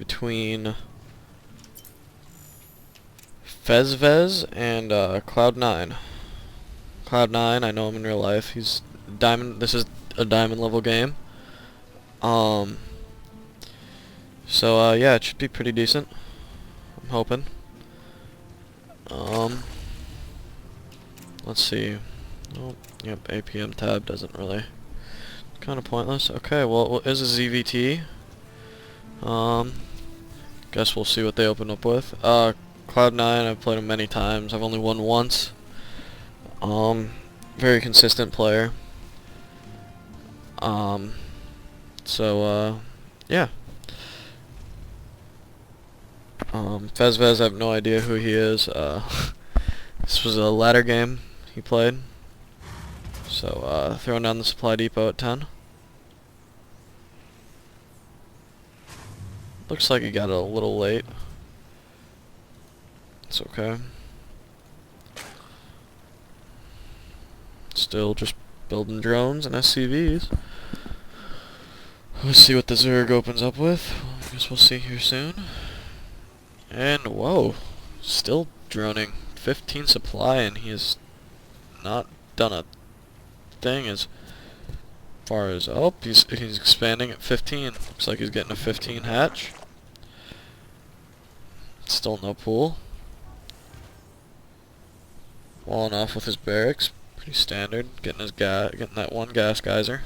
between Fezvez and CloudNine. CloudNine, I know him in real life. He's diamond. This is a diamond level game. Um. So yeah, it should be pretty decent. I'm hoping. Let's see. Oh, yep, APM tab doesn't really. Kind of pointless. Okay, well, it is a ZVT. Guess we'll see what they open up with. Cloud9, I've played him many times. I've only won once. Very consistent player. Yeah. Fezvez, I have no idea who he is. This was a ladder game he played. So, throwing down the supply depot at 10. Looks like he got it a little late. It's okay. Still just building drones and SCVs. Let's see what the Zerg opens up with. I guess we'll see here soon. And whoa, still droning. 15 supply, and he has not done a thing as far as he's expanding at 15. Looks like he's getting a 15 hatch. Still no pool. Walling off with his barracks, pretty standard. Getting that one gas geyser,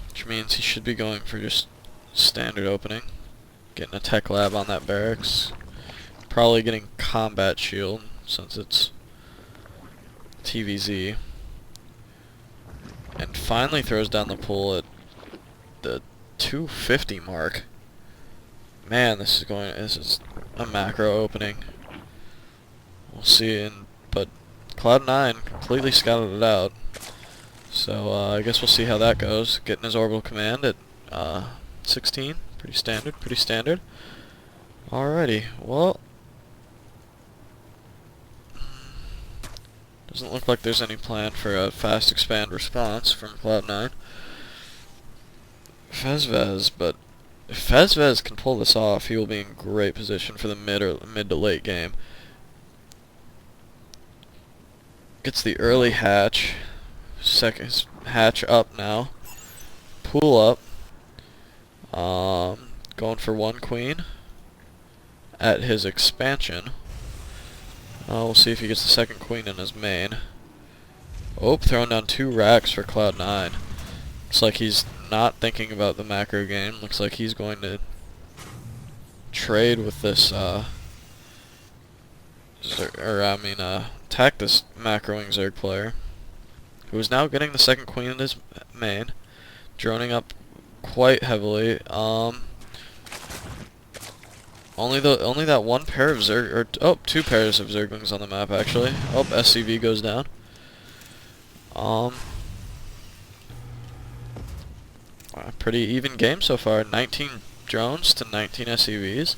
which means he should be going for just standard opening. Getting a tech lab on that barracks. Probably getting combat shield since it's TVZ. And finally throws down the pool at the 250 mark. Man, this is a macro opening. We'll see, but Cloud9 completely scouted it out. So I guess we'll see how that goes. Getting his orbital command at 16, pretty standard. Alrighty, well, doesn't look like there's any plan for a fast expand response from Cloud9. Fezvez, but if Fezvez can pull this off, he will be in great position for the mid to late game. Gets the early hatch. Second hatch up now. Pool up. Going for one queen at his expansion. We'll see if he gets the second queen in his main. Oh, throwing down 2 racks for Cloud9. Looks like he's not thinking about the macro game. Looks like he's going to trade with this, attack this macroing Zerg player, who is now getting the second queen in his main, droning up quite heavily. Only that one pair of Zerg, or 2 pairs of Zerglings on the map actually. Oh, SCV goes down. Pretty even game so far. 19 drones to 19 SCVs.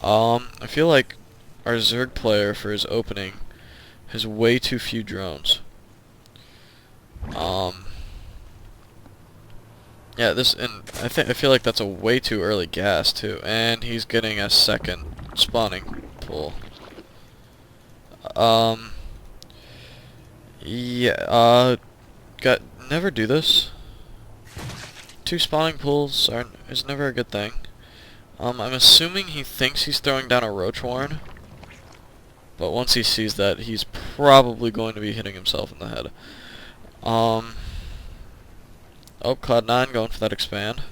I feel like our Zerg player for his opening has way too few drones. Yeah, I feel like that's a way too early gas too, and he's getting a second spawning pool. Yeah, never do this. 2 spawning pools is never a good thing. I'm assuming he thinks he's throwing down a Roach Warren, but once he sees that, he's probably going to be hitting himself in the head. Oh, Cloud9 going for that expand.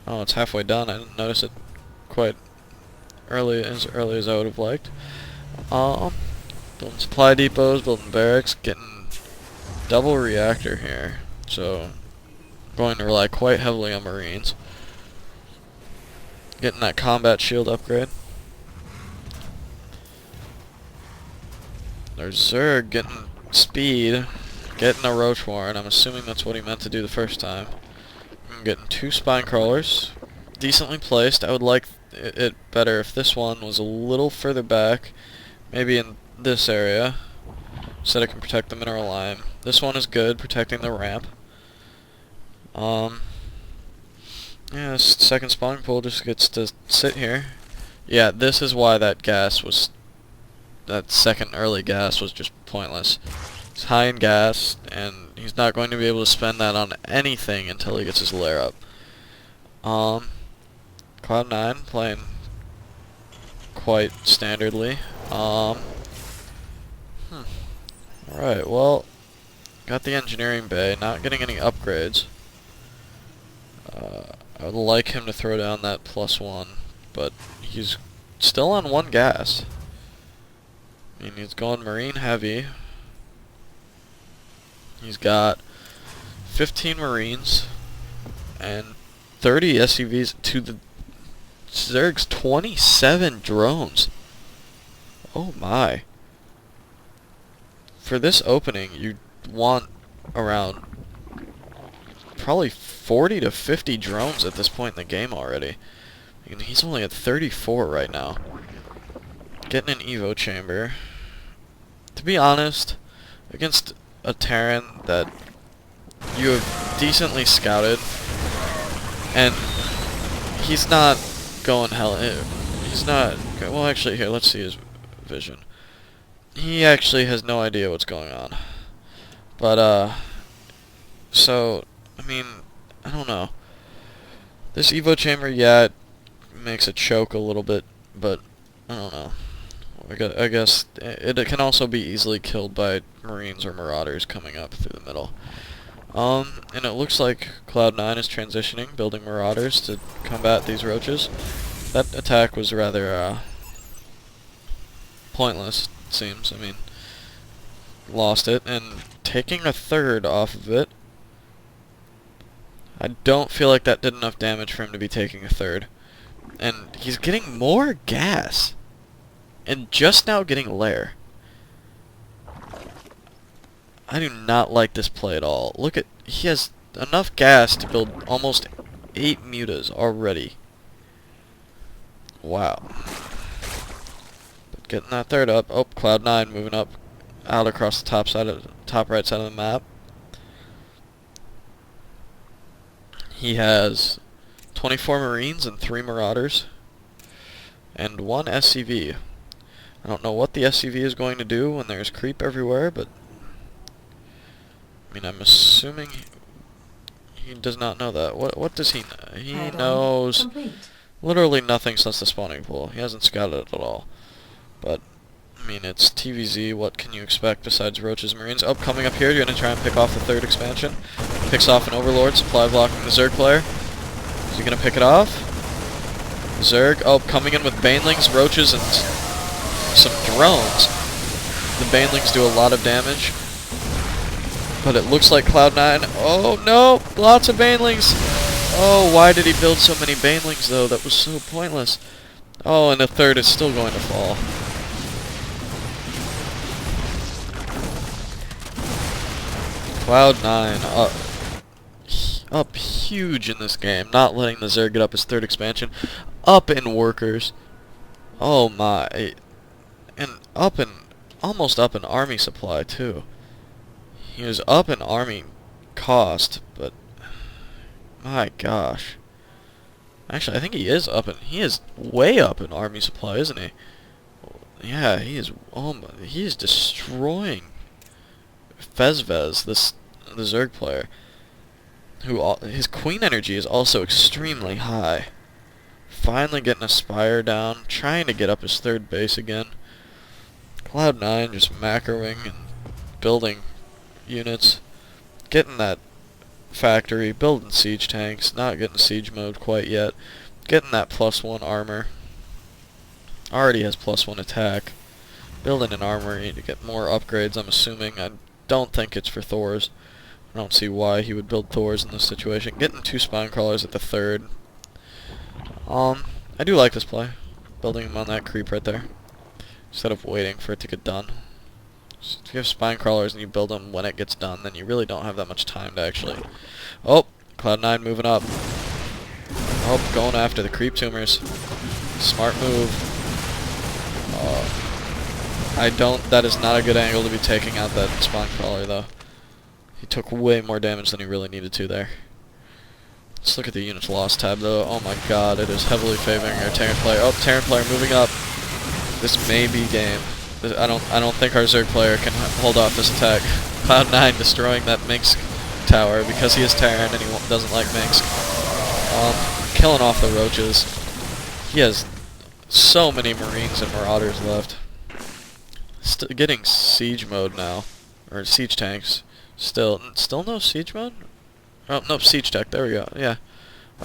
Oh, it's halfway done. I didn't notice it quite as early as I would have liked. Building supply depots, building barracks, getting double reactor here. So, going to rely quite heavily on Marines. Getting that combat shield upgrade. There's Zerg getting speed. Getting a Roach Warren. I'm assuming that's what he meant to do the first time. I'm getting 2 spine crawlers. Decently placed. I would like it better if this one was a little further back. Maybe in this area. So that it can protect the mineral lime. This one is good, protecting the ramp. Yeah, this second spawning pool just gets to sit here. Yeah, this is why that second early gas was just pointless. He's high in gas, and he's not going to be able to spend that on anything until he gets his lair up. CloudNine playing quite standardly. Alright, well, got the engineering bay, not getting any upgrades. I would like him to throw down that +1, but he's still on 1 gas. I mean, he's going marine heavy. He's got 15 marines and 30 SCVs to the Zerg's 27 drones. Oh my. For this opening, you want around probably 40 to 50 drones at this point in the game already. And he's only at 34 right now. Getting an Evo chamber. To be honest, against a Terran that you have decently scouted, and he's not going hell. He's not. Well, actually, here, let's see his vision. He actually has no idea what's going on. But, so, I mean, I don't know. This Evo chamber, yeah, it makes it choke a little bit, but I don't know. I guess it can also be easily killed by Marines or Marauders coming up through the middle. And it looks like CloudNine is transitioning, building Marauders to combat these roaches. That attack was rather, pointless, it seems. I mean, lost it, and taking a third off of it, I don't feel like that did enough damage for him to be taking a third. And he's getting more gas. And just now getting lair. I do not like this play at all. Look at, he has enough gas to build almost 8 mutas already. Wow. But getting that third up. Oh, CloudNine moving up out across the top right side of the map. He has 24 Marines and 3 Marauders. And 1 SCV. I don't know what the SCV is going to do when there's creep everywhere, but I mean, I'm assuming he does not know that. What does he know? He knows literally nothing since the spawning pool. He hasn't scouted it at all. But I mean, it's TVZ. What can you expect besides Roaches and Marines? Oh, coming up here, you're gonna try and pick off the 3rd expansion. Picks off an Overlord, supply blocking the Zerg player. Is he gonna pick it off? Zerg, oh, coming in with Banelings, Roaches, and some drones. The Banelings do a lot of damage. But it looks like CloudNine. Oh no! Lots of Banelings! Oh, why did he build so many Banelings though? That was so pointless. Oh, and the 3rd is still going to fall. CloudNine up huge in this game. Not letting the Zerg get up his 3rd expansion. Up in workers. Oh my. And up in, almost up in army supply too. He was up in army cost, but my gosh. Actually, I think he is way up in army supply, isn't he? Yeah, he is. Oh my, he is destroying Fezvez, the Zerg player, who his queen energy is also extremely high. Finally getting a spire down, trying to get up his 3rd base again. CloudNine just macroing and building units, getting that factory, building siege tanks, not getting siege mode quite yet, getting that +1 armor. Already has +1 attack. Building an armory to get more upgrades, I'm assuming. I don't think it's for Thors. I don't see why he would build Thors in this situation. Getting 2 spine crawlers at the 3rd. I do like this play. Building him on that creep right there, instead of waiting for it to get done. So if you have spine crawlers and you build them when it gets done, then you really don't have that much time to actually... Oh! CloudNine moving up. Oh, going after the creep tumors. Smart move. That is not a good angle to be taking out that spine crawler though. He took way more damage than he really needed to there. Let's look at the units lost tab though. Oh my god, it is heavily favoring our Terran player. Oh, Terran player moving up. This may be game. I don't think our Zerg player can hold off this attack. CloudNine destroying that Minsk tower because he is Terran and he doesn't like Minsk. Killing off the roaches. He has so many Marines and Marauders left. Getting siege mode now, or siege tanks. Still no siege mode. Oh no, siege tech. There we go. Yeah.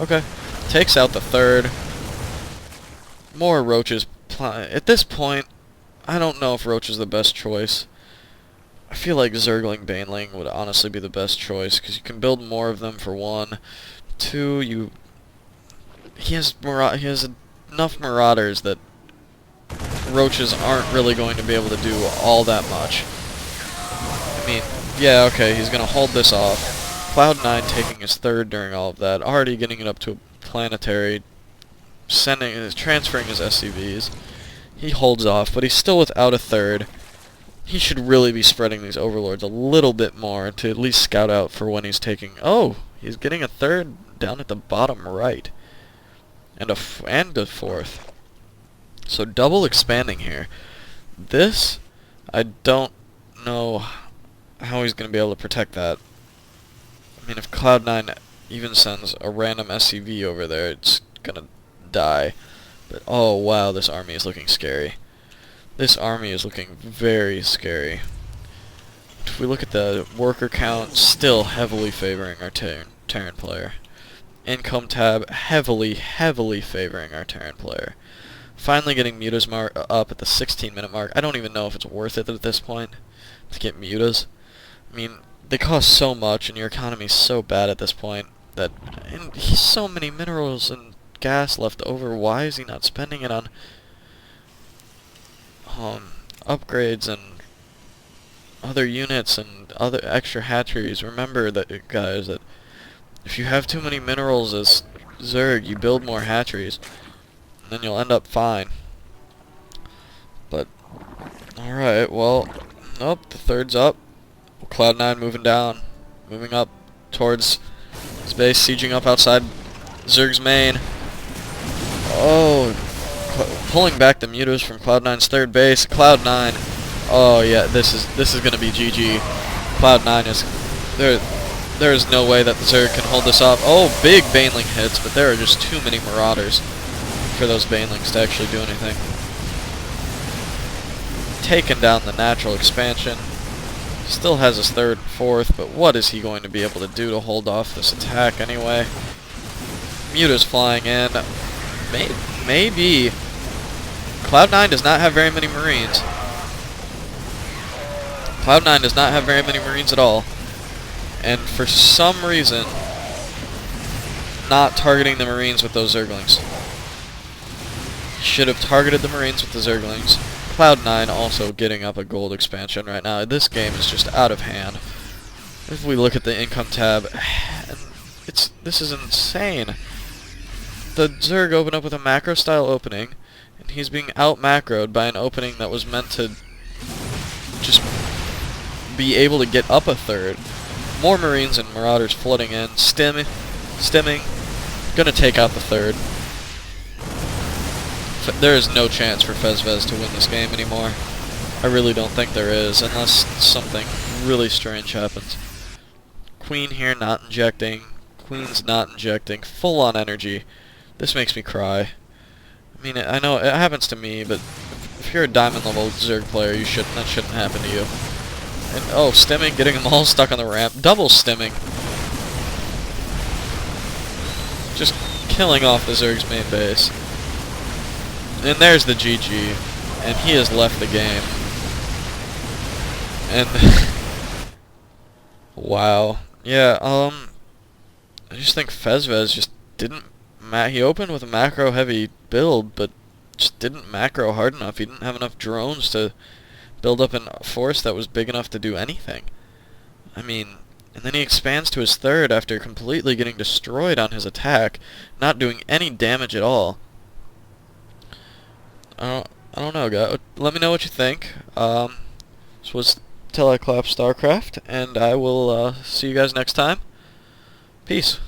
Okay. Takes out the third. More roaches. At this point, I don't know if roach is the best choice. I feel like Zergling Baneling would honestly be the best choice because you can build more of them for one. Two, he has enough Marauders that roaches aren't really going to be able to do all that much. I mean, yeah, okay, he's gonna hold this off. CloudNine taking his third during all of that, already getting it up to a planetary, transferring his SCVs. He holds off, but he's still without a third. He should really be spreading these overlords a little bit more to at least scout out for when he's taking... Oh, he's getting a third down at the bottom right. And a fourth. So double expanding here. This, I don't know how he's going to be able to protect that. I mean, if CloudNine even sends a random SCV over there, it's going to die. But, oh wow, this army is looking scary. This army is looking very scary. If we look at the worker count, still heavily favoring our Terran player. Income tab, heavily favoring our Terran player. Finally getting mutas up at the 16-minute mark. I don't even know if it's worth it at this point to get mutas. I mean, they cost so much and your economy's so bad at this point that... And he's so many minerals and gas left over. Why is he not spending it on upgrades and other units and other extra hatcheries? Remember that, guys, that if you have too many minerals as Zerg, you build more hatcheries, and then you'll end up fine. But alright, well, nope, the third's up. CloudNine moving down, moving up towards his base, sieging up outside Zerg's main. Oh, pulling back the mutas from CloudNine's third base. CloudNine, oh yeah, this is gonna be GG. CloudNine is there is no way that the Zerg can hold this up. Oh, big Baneling hits, but there are just too many Marauders for those Banelings to actually do anything. Taking down the natural expansion. Still has his third and fourth, but what is he going to be able to do to hold off this attack anyway? Mutas flying in. Maybe. CloudNine does not have very many Marines. CloudNine does not have very many Marines at all. And for some reason, not targeting the Marines with those Zerglings. Should have targeted the Marines with the Zerglings. CloudNine also getting up a gold expansion right now. This game is just out of hand. If we look at the income tab, this is insane. The Zerg opened up with a macro style opening, and he's being out macroed by an opening that was meant to just be able to get up a third. More Marines and Marauders flooding in, stimming, gonna take out the third. There is no chance for Fezvez to win this game anymore. I really don't think there is, unless something really strange happens. Queen here not injecting, Queen's not injecting, full on energy. This makes me cry. I mean, I know it happens to me, but if you're a diamond level Zerg player, that shouldn't happen to you. And oh, stimming, getting them all stuck on the ramp, double stimming. Just killing off the Zerg's main base. And there's the GG, and he has left the game. And wow, yeah, I just think Fezvez just didn't. He opened with a macro heavy build, but just didn't macro hard enough. He didn't have enough drones to build up a force that was big enough to do anything. I mean, and then he expands to his third after completely getting destroyed on his attack, not doing any damage at all. I don't know, guys. Let me know what you think. This was Till I Clap StarCraft, and I will see you guys next time. Peace.